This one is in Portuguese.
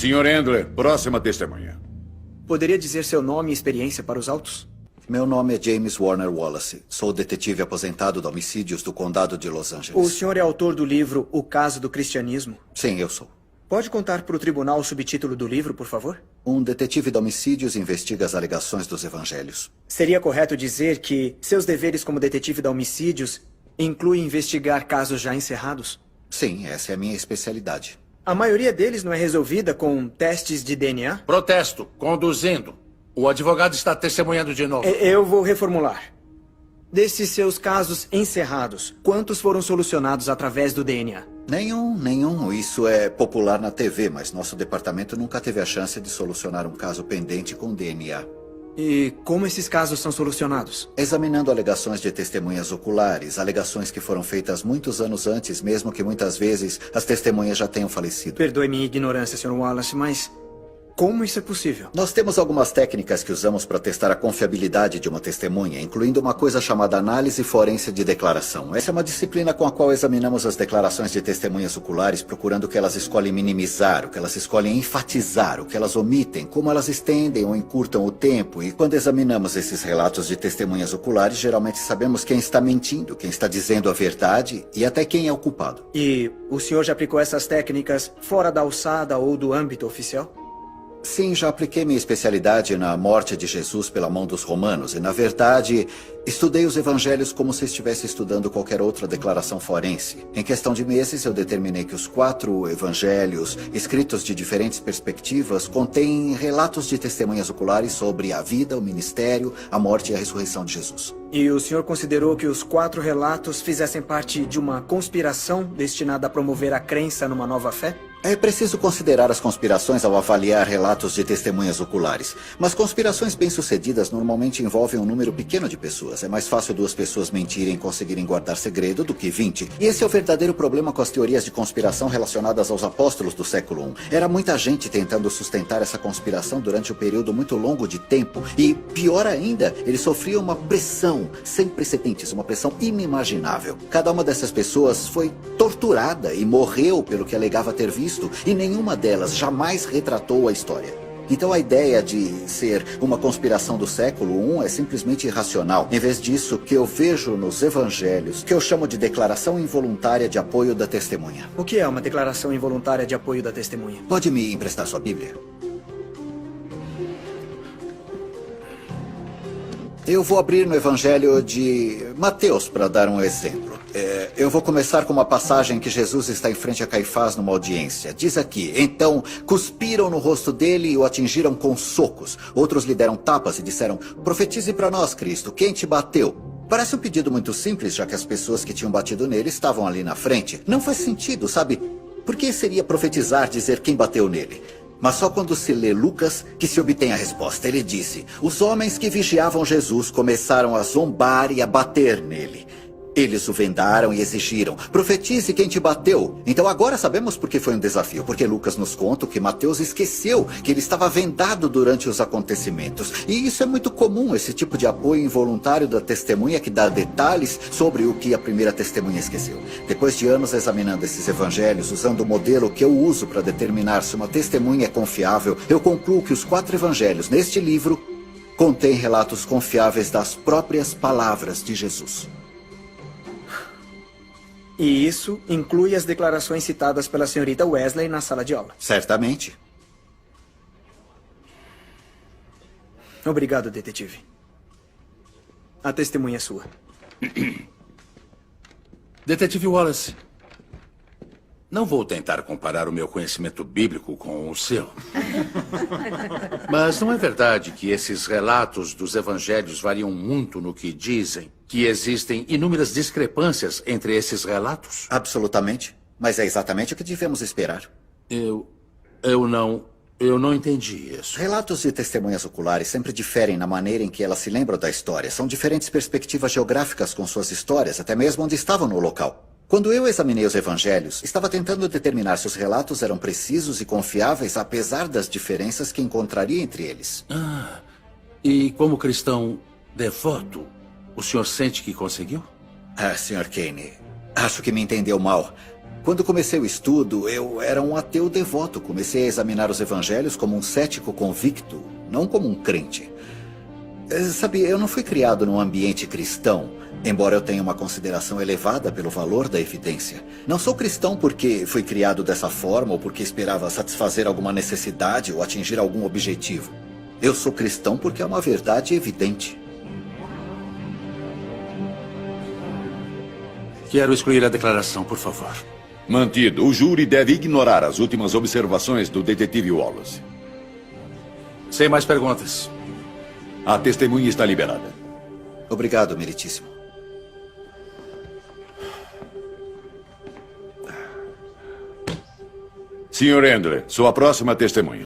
Sr. Endler, próxima testemunha. Poderia dizer seu nome e experiência para os autos? Meu nome é James Warner Wallace. Sou detetive aposentado de homicídios do Condado de Los O Angeles. senhor é autor do livro O Caso do Cristianismo? Sim, eu sou. Pode contar para o tribunal o subtítulo do livro, por favor? Um detetive de homicídios investiga as alegações dos evangelhos. Seria correto dizer que seus deveres como detetive de homicídios incluem investigar casos já encerrados? Sim, essa é a minha especialidade. A maioria deles não é resolvida com testes de DNA? Protesto. Conduzindo. O advogado está testemunhando de novo. Eu vou reformular. Desses seus casos encerrados, quantos foram solucionados através do DNA? Nenhum. Isso é popular na TV, mas nosso departamento nunca teve a chance de solucionar um caso pendente com DNA. E como esses casos são solucionados? Examinando alegações de testemunhas oculares, alegações que foram feitas muitos anos antes, mesmo que muitas vezes as testemunhas já tenham falecido. Perdoe minha ignorância, Sr. Wallace, mas como isso é possível? Nós temos algumas técnicas que usamos para testar a confiabilidade de uma testemunha, incluindo uma coisa chamada análise forense de declaração. Essa é uma disciplina com a qual examinamos as declarações de testemunhas oculares, procurando o que elas escolhem minimizar, o que elas escolhem enfatizar, o que elas omitem, como elas estendem ou encurtam o tempo. E quando examinamos esses relatos de testemunhas oculares, geralmente sabemos quem está mentindo, quem está dizendo a verdade e até quem é o culpado. E o senhor já aplicou essas técnicas fora da alçada ou do âmbito oficial? Sim, já apliquei minha especialidade na morte de Jesus pela mão dos romanos e, na verdade, estudei os evangelhos como se estivesse estudando qualquer outra declaração forense. Em questão de meses, eu determinei que os 4 evangelhos, escritos de diferentes perspectivas, contêm relatos de testemunhas oculares sobre a vida, o ministério, a morte e a ressurreição de Jesus. E o senhor considerou que os 4 relatos fizessem parte de uma conspiração destinada a promover a crença numa nova fé? É preciso considerar as conspirações ao avaliar relatos de testemunhas oculares. Mas conspirações bem-sucedidas normalmente envolvem um número pequeno de pessoas. É mais fácil 2 pessoas mentirem e conseguirem guardar segredo do que 20. E esse é o verdadeiro problema com as teorias de conspiração relacionadas aos apóstolos do século I. Era muita gente tentando sustentar essa conspiração durante um período muito longo de tempo. E, pior ainda, eles sofriam uma pressão sem precedentes, uma pressão inimaginável. Cada uma dessas pessoas foi torturada e morreu pelo que alegava ter visto, e nenhuma delas jamais retratou a história. Então a ideia de ser uma conspiração do século I é simplesmente irracional. Em vez disso, o que eu vejo nos evangelhos, que eu chamo de declaração involuntária de apoio da testemunha. O que é uma declaração involuntária de apoio da testemunha? Pode me emprestar sua Bíblia? Eu vou abrir no Evangelho de Mateus para dar um exemplo. Eu vou começar com uma passagem que Jesus está em frente a Caifás numa audiência. Diz aqui: então cuspiram no rosto dele e o atingiram com socos. Outros lhe deram tapas e disseram: profetize para nós, Cristo, quem te bateu? Parece um pedido muito simples, já que as pessoas que tinham batido nele estavam ali na frente. Não faz sentido, sabe? Por que seria profetizar dizer quem bateu nele? Mas só quando se lê Lucas que se obtém a resposta. Ele disse: os homens que vigiavam Jesus começaram a zombar e a bater nele. Eles o vendaram e exigiram: profetize quem te bateu. Então agora sabemos por que foi um desafio. Porque Lucas nos conta que Mateus esqueceu que ele estava vendado durante os acontecimentos. E isso é muito comum, esse tipo de apoio involuntário da testemunha que dá detalhes sobre o que a primeira testemunha esqueceu. Depois de anos examinando esses evangelhos, usando o modelo que eu uso para determinar se uma testemunha é confiável, eu concluo que os 4 evangelhos neste livro contêm relatos confiáveis das próprias palavras de Jesus. E isso inclui as declarações citadas pela senhorita Wesley na sala de aula. Certamente. Obrigado, detetive. A testemunha é sua. Detetive Wallace, não vou tentar comparar o meu conhecimento bíblico com o seu. Mas não é verdade que esses relatos dos evangelhos variam muito no que dizem? Que existem inúmeras discrepâncias entre esses relatos? Absolutamente. Mas é exatamente o que devemos esperar. Eu não entendi isso. Relatos de testemunhas oculares sempre diferem na maneira em que elas se lembram da história. São diferentes perspectivas geográficas com suas histórias, até mesmo onde estavam no local. Quando eu examinei os evangelhos, estava tentando determinar se os relatos eram precisos e confiáveis, apesar das diferenças que encontraria entre eles. E como cristão devoto, o senhor sente que conseguiu? Sr. Kane, acho que me entendeu mal. Quando comecei o estudo, eu era um ateu devoto. Comecei a examinar os evangelhos como um cético convicto, não como um crente. Sabe, eu não fui criado num ambiente cristão, embora eu tenha uma consideração elevada pelo valor da evidência. Não sou cristão porque fui criado dessa forma ou porque esperava satisfazer alguma necessidade ou atingir algum objetivo. Eu sou cristão porque é uma verdade evidente. Quero excluir a declaração, por favor. Mantido. O júri deve ignorar as últimas observações do detetive Wallace. Sem mais perguntas. A testemunha está liberada. Obrigado, meritíssimo. Sr. Endler, sua próxima testemunha.